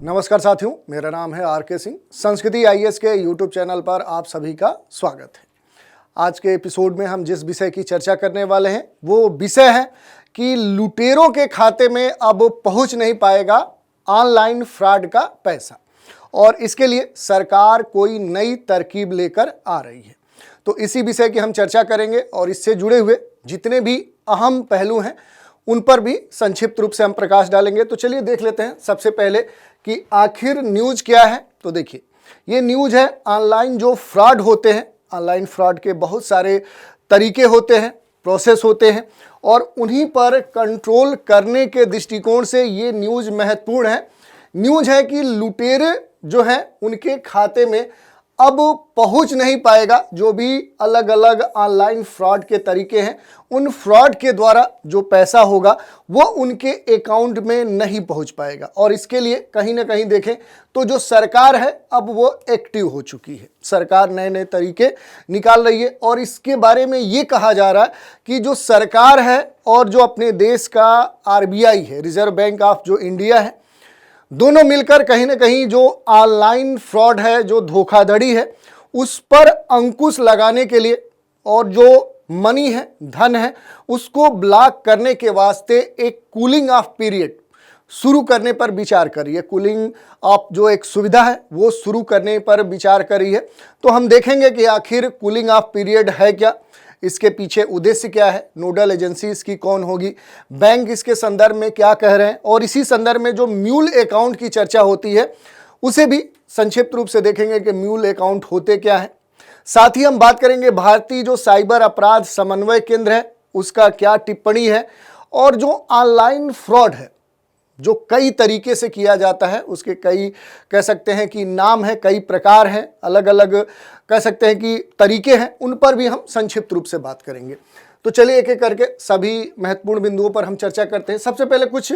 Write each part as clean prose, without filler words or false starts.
नमस्कार साथियों, मेरा नाम है आर के सिंह। संस्कृति आईएएस के यूट्यूब चैनल पर आप सभी का स्वागत है। आज के एपिसोड में हम जिस विषय की चर्चा करने वाले हैं वो विषय है कि लुटेरों के खाते में अब पहुंच नहीं पाएगा ऑनलाइन फ्रॉड का पैसा, और इसके लिए सरकार कोई नई तरकीब लेकर आ रही है। तो इसी विषय की हम चर्चा करेंगे और इससे जुड़े हुए जितने भी अहम पहलू हैं उन पर भी संक्षिप्त रूप से हम प्रकाश डालेंगे। तो चलिए देख लेते हैं सबसे पहले कि आखिर न्यूज़ क्या है। तो देखिए, ये न्यूज़ है ऑनलाइन जो फ्रॉड होते हैं। ऑनलाइन फ्रॉड के बहुत सारे तरीके होते हैं, प्रोसेस होते हैं, और उन्हीं पर कंट्रोल करने के दृष्टिकोण से ये न्यूज़ महत्वपूर्ण है। न्यूज़ है कि लुटेरे जो हैं उनके खाते में अब पहुंच नहीं पाएगा जो भी अलग अलग ऑनलाइन फ्रॉड के तरीके हैं, उन फ्रॉड के द्वारा जो पैसा होगा वो उनके अकाउंट में नहीं पहुंच पाएगा। और इसके लिए कहीं ना कहीं देखें तो जो सरकार है अब वो एक्टिव हो चुकी है। सरकार नए नए तरीके निकाल रही है और इसके बारे में ये कहा जा रहा है कि जो सरकार है और जो अपने देश का आरबीआई है, रिजर्व बैंक ऑफ जो इंडिया है, दोनों मिलकर कहीं ना कहीं जो ऑनलाइन फ्रॉड है, जो धोखाधड़ी है, उस पर अंकुश लगाने के लिए और जो मनी है, धन है, उसको ब्लॉक करने के वास्ते एक कूलिंग ऑफ पीरियड शुरू करने पर विचार कर रही है। कूलिंग ऑफ जो एक सुविधा है वो शुरू करने पर विचार कर रही है। तो हम देखेंगे कि आखिर कूलिंग ऑफ पीरियड है क्या, इसके पीछे उद्देश्य क्या है, नोडल एजेंसी इसकी कौन होगी, बैंक इसके संदर्भ में क्या कह रहे हैं, और इसी संदर्भ में जो म्यूल अकाउंट की चर्चा होती है उसे भी संक्षिप्त रूप से देखेंगे कि म्यूल अकाउंट होते क्या है। साथ ही हम बात करेंगे भारतीय जो साइबर अपराध समन्वय केंद्र है उसका क्या टिप्पणी है, और जो ऑनलाइन फ्रॉड है जो कई तरीके से किया जाता है उसके कई कह सकते हैं कि नाम है, कई प्रकार हैं, अलग अलग कह सकते हैं कि तरीके हैं, उन पर भी हम संक्षिप्त रूप से बात करेंगे। तो चलिए एक एक करके सभी महत्वपूर्ण बिंदुओं पर हम चर्चा करते हैं। सबसे पहले कुछ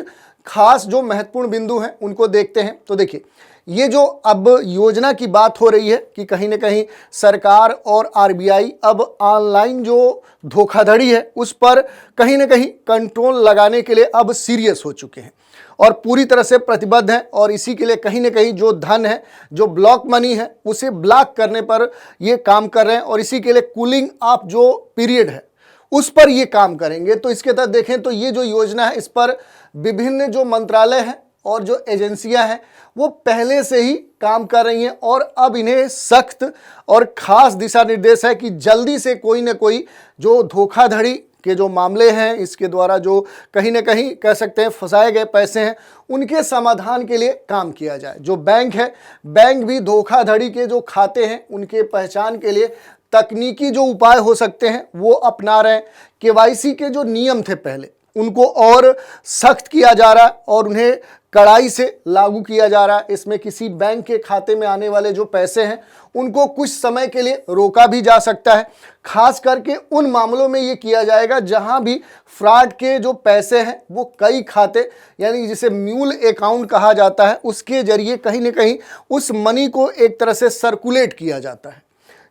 खास जो महत्वपूर्ण बिंदु हैं उनको देखते हैं। तो देखिए, ये जो अब योजना की बात हो रही है कि कहीं ना कहीं सरकार और आरबीआई अब ऑनलाइन जो धोखाधड़ी है उस पर कहीं ना कहीं कंट्रोल लगाने के लिए अब सीरियस हो चुके हैं और पूरी तरह से प्रतिबद्ध हैं, और इसी के लिए कहीं ना कहीं जो धन है, जो ब्लॉक मनी है, उसे ब्लॉक करने पर ये काम कर रहे हैं, और इसी के लिए कूलिंग ऑफ जो पीरियड है उस पर ये काम करेंगे। तो इसके तहत देखें तो ये जो योजना है इस पर विभिन्न जो मंत्रालय हैं और जो एजेंसियां हैं वो पहले से ही काम कर रही हैं, और अब इन्हें सख्त और खास दिशा निर्देश है कि जल्दी से कोई ना कोई जो धोखाधड़ी के जो मामले हैं, इसके द्वारा जो कहीं ना कहीं कह सकते हैं फंसाए गए पैसे हैं, उनके समाधान के लिए काम किया जाए। जो बैंक है, बैंक भी धोखाधड़ी के जो खाते हैं उनके पहचान के लिए तकनीकी जो उपाय हो सकते हैं वो अपना रहे हैं। केवाईसी के जो नियम थे पहले उनको और सख्त किया जा रहा है और उन्हें कड़ाई से लागू किया जा रहा है। इसमें किसी बैंक के खाते में आने वाले जो पैसे हैं उनको कुछ समय के लिए रोका भी जा सकता है। खास करके उन मामलों में ये किया जाएगा जहां भी फ्रॉड के जो पैसे हैं वो कई खाते, यानी जिसे म्यूल अकाउंट कहा जाता है, उसके जरिए कहीं ना कहीं उस मनी को एक तरह से सर्कुलेट किया जाता है।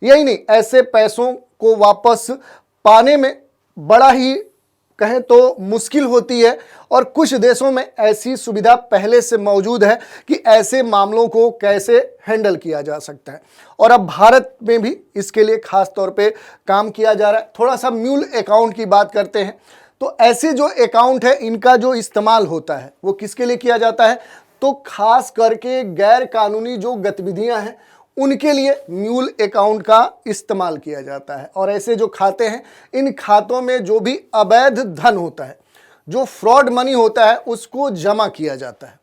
यही नहीं, ऐसे पैसों को वापस पाने में बड़ा ही कहें तो मुश्किल होती है, और कुछ देशों में ऐसी सुविधा पहले से मौजूद है कि ऐसे मामलों को कैसे हैंडल किया जा सकता है, और अब भारत में भी इसके लिए खास तौर पे काम किया जा रहा है। थोड़ा सा म्यूल अकाउंट की बात करते हैं। तो ऐसे जो अकाउंट है इनका जो इस्तेमाल होता है वो किसके लिए किया जाता है, तो खास करके गैर कानूनी जो गतिविधियां हैं उनके लिए म्यूल अकाउंट का इस्तेमाल किया जाता है। और ऐसे जो खाते हैं, इन खातों में जो भी अवैध धन होता है, जो फ्रॉड मनी होता है, उसको जमा किया जाता है,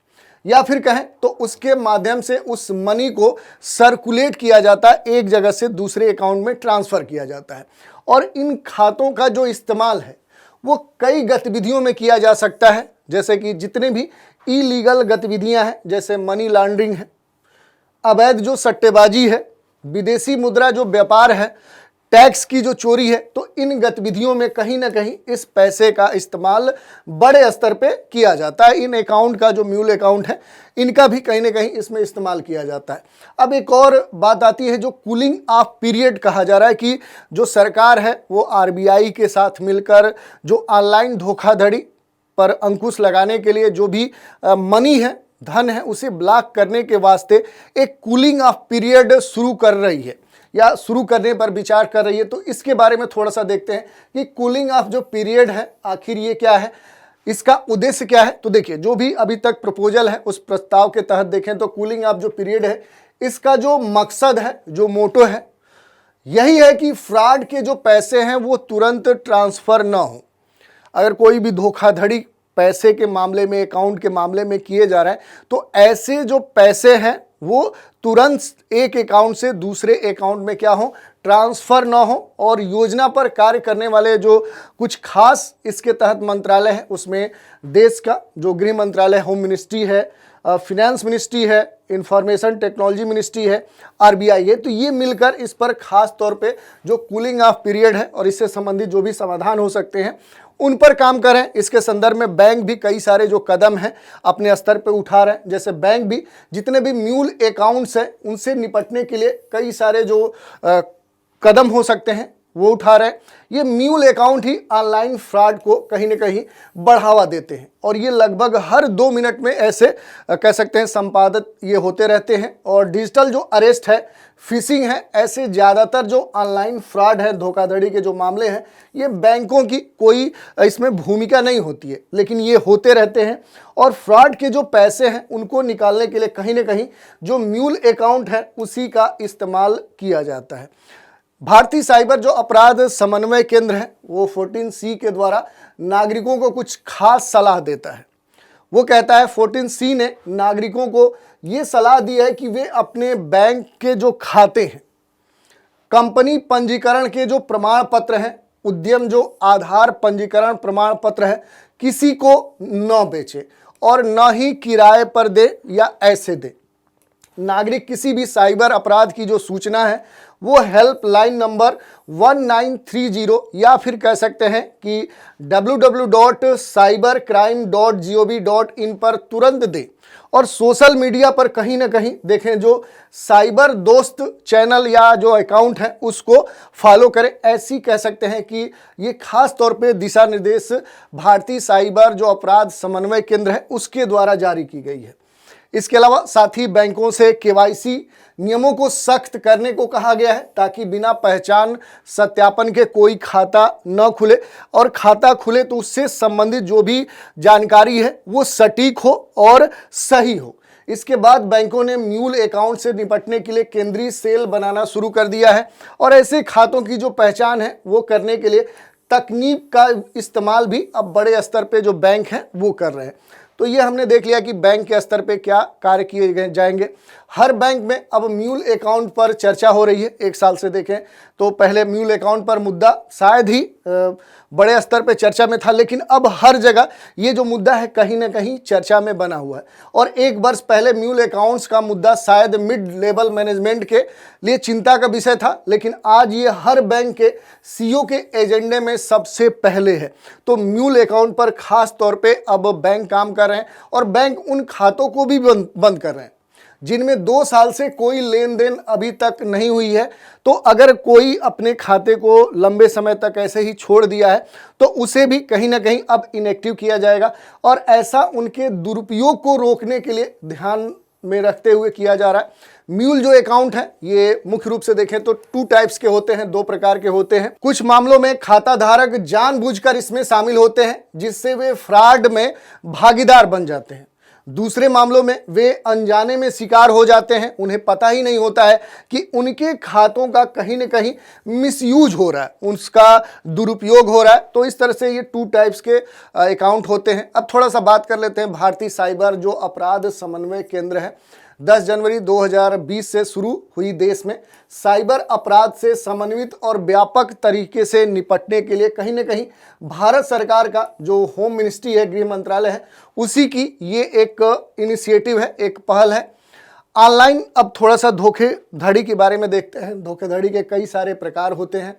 या फिर कहें तो उसके माध्यम से उस मनी को सर्कुलेट किया जाता है, एक जगह से दूसरे अकाउंट में ट्रांसफ़र किया जाता है। और इन खातों का जो इस्तेमाल है वो कई गतिविधियों में किया जा सकता है, जैसे कि जितने भी इलीगल गतिविधियां हैं, जैसे मनी लॉन्ड्रिंग है, अवैध जो सट्टेबाजी है, विदेशी मुद्रा जो व्यापार है, टैक्स की जो चोरी है, तो इन गतिविधियों में कहीं ना कहीं इस पैसे का इस्तेमाल बड़े स्तर पे किया जाता है। इन अकाउंट का जो म्यूल अकाउंट है इनका भी कहीं ना कहीं इसमें इस्तेमाल किया जाता है। अब एक और बात आती है जो कूलिंग ऑफ पीरियड कहा जा रहा है, कि जो सरकार है वो आरबीआई के साथ मिलकर जो ऑनलाइन धोखाधड़ी पर अंकुश लगाने के लिए जो भी मनी है धन है उसे ब्लॉक करने के वास्ते एक कूलिंग ऑफ पीरियड शुरू कर रही है या शुरू करने पर विचार कर रही है। तो इसके बारे में थोड़ा सा देखते हैं कि कूलिंग ऑफ जो पीरियड है आखिर ये क्या है, इसका उद्देश्य क्या है। तो देखिए, जो भी अभी तक प्रपोजल है उस प्रस्ताव के तहत देखें तो कूलिंग ऑफ जो पीरियड है, इसका जो मकसद है, जो मोटो है, यही है कि फ्रॉड के जो पैसे हैं वो तुरंत ट्रांसफ़र ना हो। अगर कोई भी धोखाधड़ी पैसे के मामले में, अकाउंट के मामले में किए जा रहा है, तो ऐसे जो पैसे हैं वो तुरंत एक अकाउंट से दूसरे अकाउंट में क्या हो, ट्रांसफ़र ना हो। और योजना पर कार्य करने वाले जो कुछ खास इसके तहत मंत्रालय है, उसमें देश का जो गृह मंत्रालय, होम मिनिस्ट्री है, फिनेंस मिनिस्ट्री है, इंफॉर्मेशन टेक्नोलॉजी मिनिस्ट्री है, आरबीआई है, तो ये मिलकर इस पर खास तौर पे जो कूलिंग ऑफ पीरियड है और इससे संबंधित जो भी समाधान हो सकते हैं उन पर काम करें। इसके संदर्भ में बैंक भी कई सारे जो कदम हैं अपने स्तर पे उठा रहे हैं। जैसे बैंक भी जितने भी म्यूल अकाउंट्स हैं उनसे निपटने के लिए कई सारे जो कदम हो सकते हैं वो उठा रहे हैं। ये म्यूल अकाउंट ही ऑनलाइन फ्रॉड को कहीं ना कहीं बढ़ावा देते हैं और ये लगभग हर 2 मिनट में ऐसे कह सकते हैं संपादित ये होते रहते हैं। और डिजिटल जो अरेस्ट है, फिशिंग है, ऐसे ज़्यादातर जो ऑनलाइन फ्रॉड है, धोखाधड़ी के जो मामले हैं, ये बैंकों की कोई इसमें भूमिका नहीं होती है, लेकिन ये होते रहते हैं। और फ्रॉड के जो पैसे हैं उनको निकालने के लिए कहीं ना कहीं जो म्यूल अकाउंट है उसी का इस्तेमाल किया जाता है। भारतीय साइबर जो अपराध समन्वय केंद्र है वो 14C के द्वारा नागरिकों को कुछ खास सलाह देता है। वो कहता है, 14C ने नागरिकों को ये सलाह दी है कि वे अपने बैंक के जो खाते हैं, कंपनी पंजीकरण के जो प्रमाण पत्र हैं, उद्यम जो आधार पंजीकरण प्रमाण पत्र है, किसी को न बेचे और न ही किराए पर दे या ऐसे दे। नागरिक किसी भी साइबर अपराध की जो सूचना है वो हेल्पलाइन नंबर 1930 या फिर कह सकते हैं कि www.cybercrime.gov.in पर तुरंत दें। और सोशल मीडिया पर कहीं ना कहीं देखें, जो साइबर दोस्त चैनल या जो अकाउंट है उसको फॉलो करें। ऐसी कह सकते हैं कि ये खास तौर पे दिशा निर्देश भारतीय साइबर जो अपराध समन्वय केंद्र है उसके द्वारा जारी की गई है। इसके अलावा साथ ही बैंकों से केवाईसी नियमों को सख्त करने को कहा गया है ताकि बिना पहचान सत्यापन के कोई खाता न खुले और खाता खुले तो उससे संबंधित जो भी जानकारी है वो सटीक हो और सही हो। इसके बाद बैंकों ने म्यूल अकाउंट से निपटने के लिए केंद्रीय सेल बनाना शुरू कर दिया है और ऐसे खातों की जो पहचान है वो करने के लिए तकनीक का इस्तेमाल भी अब बड़े स्तर पे जो बैंक हैं वो कर रहे हैं। तो ये हमने देख लिया कि बैंक के स्तर पे क्या कार्य किए जाएंगे। हर बैंक में अब म्यूल अकाउंट पर चर्चा हो रही है। 1 साल से देखें तो पहले म्यूल अकाउंट पर मुद्दा शायद ही बड़े स्तर पे चर्चा में था, लेकिन अब हर जगह ये जो मुद्दा है कहीं ना कहीं चर्चा में बना हुआ है। और 1 वर्ष पहले म्यूल अकाउंट्स का मुद्दा शायद मिड लेवल मैनेजमेंट के लिए चिंता का विषय था, लेकिन आज ये हर बैंक के सीईओ के एजेंडे में सबसे पहले है। तो म्यूल अकाउंट पर खास तौर पे अब बैंक काम कर रहे हैं और बैंक उन खातों को भी बंद कर रहे हैं जिनमें 2 साल से कोई लेन देन अभी तक नहीं हुई है। तो अगर कोई अपने खाते को लंबे समय तक ऐसे ही छोड़ दिया है तो उसे भी कहीं ना कहीं अब इनएक्टिव किया जाएगा और ऐसा उनके दुरुपयोग को रोकने के लिए ध्यान में रखते हुए किया जा रहा है। म्यूल जो अकाउंट है ये मुख्य रूप से देखें तो 2 टाइप्स के होते हैं, 2 प्रकार के होते हैं। कुछ मामलों में खाता धारक जानबूझकर इसमें शामिल होते हैं जिससे वे फ्रॉड में भागीदार बन जाते हैं। दूसरे मामलों में वे अनजाने में शिकार हो जाते हैं, उन्हें पता ही नहीं होता है कि उनके खातों का कहीं ना कहीं मिसयूज हो रहा है, उसका दुरुपयोग हो रहा है। तो इस तरह से ये 2 टाइप्स के अकाउंट होते हैं। अब थोड़ा सा बात कर लेते हैं भारतीय साइबर जो अपराध समन्वय केंद्र है। 10 जनवरी 2020 से शुरू हुई देश में साइबर अपराध से समन्वित और व्यापक तरीके से निपटने के लिए कहीं ना कहीं भारत सरकार का जो होम मिनिस्ट्री है, गृह मंत्रालय है, उसी की ये एक इनिशिएटिव है, एक पहल है। ऑनलाइन अब थोड़ा सा धोखाधड़ी के बारे में देखते हैं। धोखाधड़ी के कई सारे प्रकार होते हैं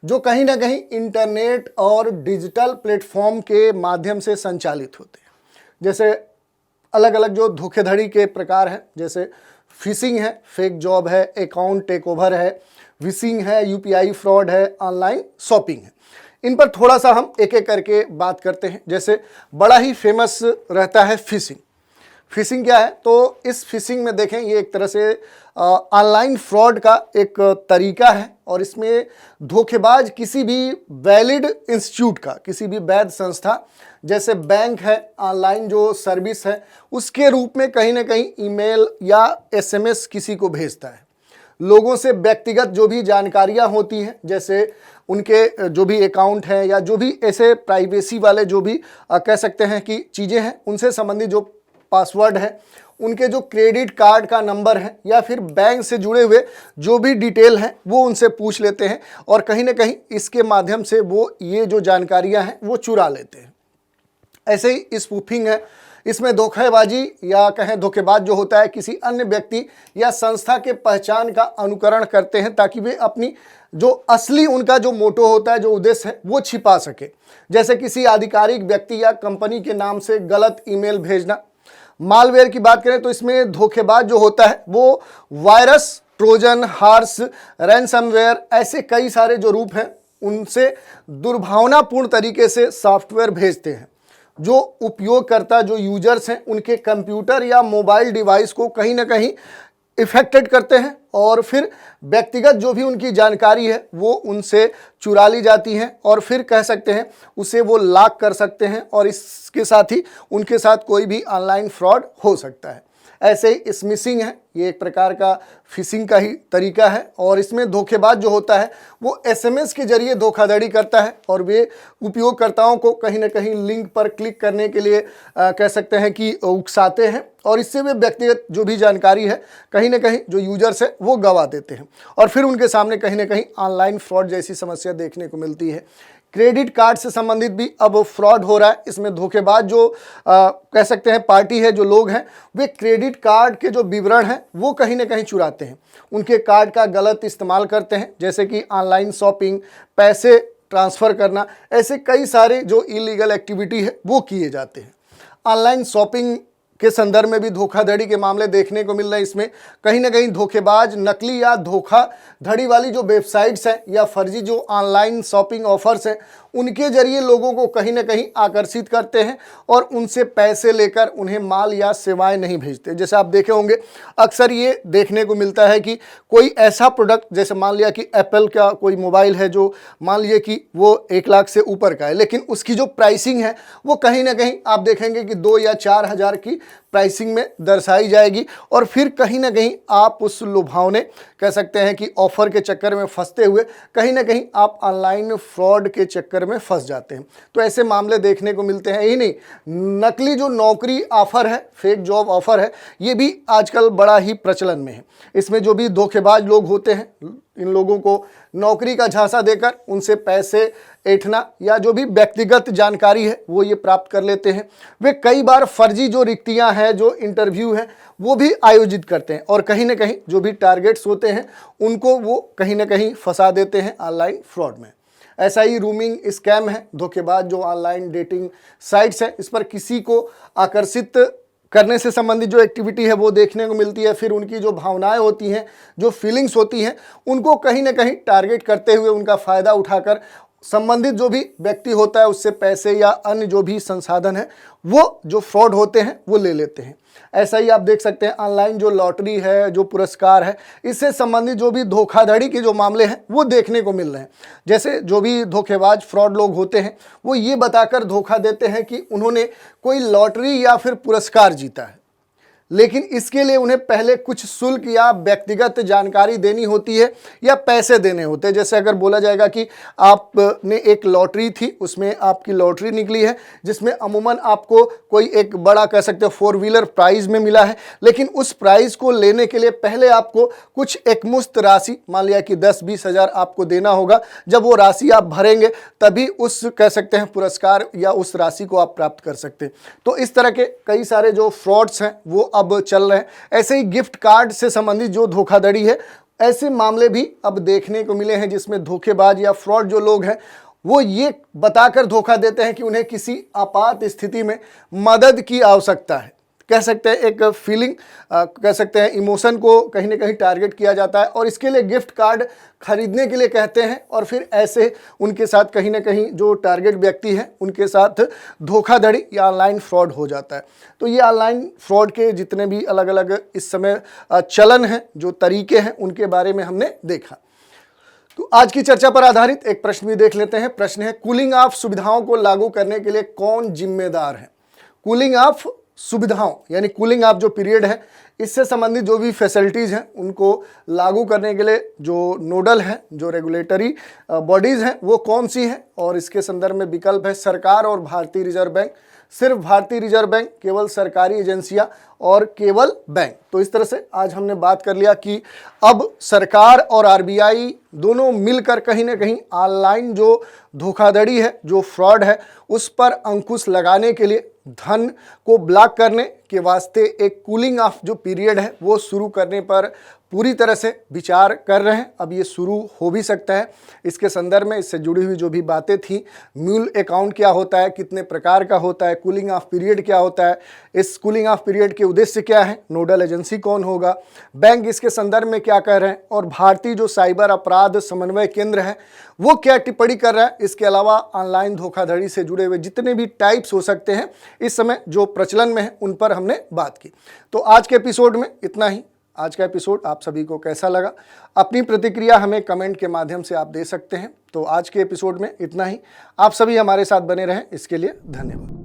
जो कहीं ना कहीं इंटरनेट और डिजिटल प्लेटफॉर्म के माध्यम से संचालित होते हैं। जैसे अलग अलग जो धोखाधड़ी के प्रकार हैं, जैसे फिशिंग है, फेक जॉब है, अकाउंट टेक ओवर है, विशिंग है, यूपीआई फ्रॉड है, ऑनलाइन शॉपिंग है। इन पर थोड़ा सा हम एक एक करके बात करते हैं। जैसे बड़ा ही फेमस रहता है फिशिंग। फिशिंग क्या है? तो इस फिशिंग में देखें, ये एक तरह से ऑनलाइन फ्रॉड का एक तरीका है और इसमें धोखेबाज किसी भी वैलिड इंस्टीट्यूट का, किसी भी वैध संस्था जैसे बैंक है, ऑनलाइन जो सर्विस है, उसके रूप में कहीं ना कहीं ईमेल या एसएमएस किसी को भेजता है। लोगों से व्यक्तिगत जो भी जानकारियां होती हैं, जैसे उनके जो भी अकाउंट हैं या जो भी ऐसे प्राइवेसी वाले जो भी कह सकते हैं कि चीज़ें हैं, उनसे संबंधित जो पासवर्ड है, उनके जो क्रेडिट कार्ड का नंबर है या फिर बैंक से जुड़े हुए जो भी डिटेल हैं वो उनसे पूछ लेते हैं और कहीं ना कहीं इसके माध्यम से वो ये जो जानकारियां हैं वो चुरा लेते हैं। ऐसे ही स्पूफिंग है, इसमें धोखेबाजी या कहें धोखेबाज जो होता है किसी अन्य व्यक्ति या संस्था के पहचान का अनुकरण करते हैं ताकि वे अपनी जो असली उनका जो मोटो होता है, जो उद्देश्य है, वो छिपा सके। जैसे किसी आधिकारिक व्यक्ति या कंपनी के नाम से गलत ईमेल भेजना। मालवेयर की बात करें तो इसमें धोखेबाज जो होता है वो वायरस, ट्रोजन, हार्स, रैनसमवेयर, ऐसे कई सारे जो रूप हैं उनसे दुर्भावनापूर्ण तरीके से सॉफ्टवेयर भेजते हैं जो उपयोगकर्ता, जो यूजर्स हैं, उनके कंप्यूटर या मोबाइल डिवाइस को कहीं ना कहीं इफेक्टेड करते हैं और फिर व्यक्तिगत जो भी उनकी जानकारी है वो उनसे चुरा ली जाती है और फिर कह सकते हैं उसे वो लॉक कर सकते हैं और इसके साथ ही उनके साथ कोई भी ऑनलाइन फ्रॉड हो सकता है। ऐसे ही स्मिशिंग है, ये एक प्रकार का फिशिंग का ही तरीका है और इसमें धोखेबाज जो होता है वो एसएमएस के जरिए धोखाधड़ी करता है और वे उपयोगकर्ताओं को कहीं ना कहीं लिंक पर क्लिक करने के लिए कह सकते हैं कि उकसाते हैं और इससे वे व्यक्तिगत जो भी जानकारी है कहीं ना कहीं जो यूजर्स है वो गंवा देते हैं और फिर उनके सामने कहीं ना कहीं ऑनलाइन फ्रॉड जैसी समस्या देखने को मिलती है। क्रेडिट कार्ड से संबंधित भी अब फ्रॉड हो रहा है। इसमें धोखेबाज जो कह सकते हैं पार्टी है, जो लोग हैं, वे क्रेडिट कार्ड के जो विवरण हैं वो कहीं ना कहीं चुराते हैं, उनके कार्ड का गलत इस्तेमाल करते हैं, जैसे कि ऑनलाइन शॉपिंग, पैसे ट्रांसफ़र करना, ऐसे कई सारे जो इलीगल एक्टिविटी है वो किए जाते हैं। ऑनलाइन शॉपिंग के संदर्भ में भी धोखाधड़ी के मामले देखने को मिल रहे हैं। इसमें कहीं ना कहीं धोखेबाज नकली या धोखाधड़ी वाली जो वेबसाइट्स हैं या फर्जी जो ऑनलाइन शॉपिंग ऑफर्स हैं उनके जरिए लोगों को कहीं ना कहीं आकर्षित करते हैं और उनसे पैसे लेकर उन्हें माल या सेवाएं नहीं भेजते। जैसे आप देखे होंगे अक्सर ये देखने को मिलता है कि कोई ऐसा प्रोडक्ट, जैसे मान लिया कि एप्पल का कोई मोबाइल है जो मान लिया कि वो 1 लाख से ऊपर का है, लेकिन उसकी जो प्राइसिंग है वो कहीं ना कहीं आप देखेंगे कि 2 या 4 हज़ार की प्राइसिंग में दर्शाई जाएगी और फिर कहीं ना कहीं आप उस लुभावने कह सकते हैं कि ऑफर के चक्कर में फंसते हुए कहीं ना कहीं आप ऑनलाइन फ्रॉड के चक्कर में फंस जाते हैं। तो ऐसे मामले देखने को मिलते हैं। यही नहीं, नकली जो नौकरी ऑफर है, फेक जॉब ऑफर है, ये भी आजकल बड़ा ही प्रचलन में है। इसमें जो भी धोखेबाज लोग होते हैं, इन लोगों को नौकरी का झांसा देकर उनसे पैसे ऐंठना या जो भी व्यक्तिगत जानकारी है वो ये प्राप्त कर लेते हैं। वे कई बार फर्जी जो रिक्तियां हैं, जो इंटरव्यू हैं, वो भी आयोजित करते हैं और कहीं ना कहीं जो भी टारगेट्स होते हैं उनको वो कहीं ना कहीं फंसा देते हैं ऑनलाइन फ्रॉड में। ऐसा ही रूमिंग स्कैम है, धोखेबाज जो ऑनलाइन डेटिंग साइट्स है, इस पर किसी को आकर्षित करने से संबंधित जो एक्टिविटी है वो देखने को मिलती है। फिर उनकी जो भावनाएं होती हैं, जो फीलिंग्स होती हैं, उनको कहीं ना कहीं टारगेट करते हुए उनका फ़ायदा उठाकर संबंधित जो भी व्यक्ति होता है उससे पैसे या अन्य जो भी संसाधन है वो जो फ्रॉड होते हैं वो ले लेते हैं। ऐसा ही आप देख सकते हैं ऑनलाइन जो लॉटरी है, जो पुरस्कार है, इससे संबंधित जो भी धोखाधड़ी के जो मामले हैं वो देखने को मिल रहे हैं। जैसे जो भी धोखेबाज फ्रॉड लोग होते हैं वो ये बताकर धोखा देते हैं कि उन्होंने कोई लॉटरी या फिर पुरस्कार जीता है, लेकिन इसके लिए उन्हें पहले कुछ शुल्क या व्यक्तिगत जानकारी देनी होती है या पैसे देने होते हैं। जैसे अगर बोला जाएगा कि आपने एक लॉटरी थी, उसमें आपकी लॉटरी निकली है जिसमें अमूमन आपको कोई एक बड़ा कह सकते हो 4 व्हीलर प्राइज़ में मिला है, लेकिन उस प्राइज़ को लेने के लिए पहले आपको कुछ एकमुश्त राशि, मान लिया कि 10-20 हज़ार आपको देना होगा। जब वो राशि आप भरेंगे तभी उस कह सकते हैं पुरस्कार या उस राशि को आप प्राप्त कर सकते हैं। तो इस तरह के कई सारे जो फ्रॉड्स हैं वो अब चल रहे हैं। ऐसे ही गिफ्ट कार्ड से संबंधित जो धोखाधड़ी है, ऐसे मामले भी अब देखने को मिले हैं जिसमें धोखेबाज या फ्रॉड जो लोग हैं वो ये बताकर धोखा देते हैं कि उन्हें किसी आपात स्थिति में मदद की आवश्यकता है। कह सकते हैं एक फीलिंग, कह सकते हैं इमोशन को कहीं ना कहीं टारगेट किया जाता है और इसके लिए गिफ्ट कार्ड खरीदने के लिए कहते हैं और फिर ऐसे उनके साथ कहीं ना कहीं जो टारगेट व्यक्ति है उनके साथ धोखाधड़ी या ऑनलाइन फ्रॉड हो जाता है। तो ये ऑनलाइन फ्रॉड के जितने भी अलग अलग इस समय चलन हैं, जो तरीके हैं, उनके बारे में हमने देखा। तो आज की चर्चा पर आधारित एक प्रश्न भी देख लेते हैं। प्रश्न है, कूलिंग ऑफ सुविधाओं को लागू करने के लिए कौन जिम्मेदार है? कूलिंग ऑफ सुविधाओं यानी कूलिंग ऑफ जो पीरियड है, इससे संबंधित जो भी फैसिलिटीज़ हैं उनको लागू करने के लिए जो नोडल हैं, जो रेगुलेटरी बॉडीज़ हैं, वो कौन सी हैं? और इसके संदर्भ में विकल्प है सरकार और भारतीय रिजर्व बैंक, सिर्फ भारतीय रिजर्व बैंक, केवल सरकारी एजेंसियां और केवल बैंक। तो इस तरह से आज हमने बात कर लिया कि अब सरकार और आरबीआई दोनों मिलकर कहीं ना कहीं ऑनलाइन जो धोखाधड़ी है, जो फ्रॉड है, उस पर अंकुश लगाने के लिए धन को ब्लॉक करने के वास्ते एक कूलिंग ऑफ जो पीरियड है वो शुरू करने पर पूरी तरह से विचार कर रहे हैं। अब ये शुरू हो भी सकता है। इसके संदर्भ में इससे जुड़ी हुई जो भी बातें थी, म्यूल अकाउंट क्या होता है, कितने प्रकार का होता है, कूलिंग ऑफ पीरियड क्या होता है, इस कूलिंग ऑफ पीरियड के उद्देश्य क्या है, नोडल एजेंसी कौन होगा, बैंक इसके संदर्भ में क्या कह रहे हैं और भारतीय जो साइबर अपराध समन्वय केंद्र है वो क्या टिप्पणी कर रहा है। इसके अलावा ऑनलाइन धोखाधड़ी से जुड़े हुए जितने भी टाइप्स हो सकते हैं इस समय जो प्रचलन में है उन पर हमने बात की। तो आज के एपिसोड में इतना ही। आज का एपिसोड आप सभी को कैसा लगा, अपनी प्रतिक्रिया हमें कमेंट के माध्यम से आप दे सकते हैं। तो आज के एपिसोड में इतना ही। आप सभी हमारे साथ बने रहें, इसके लिए धन्यवाद।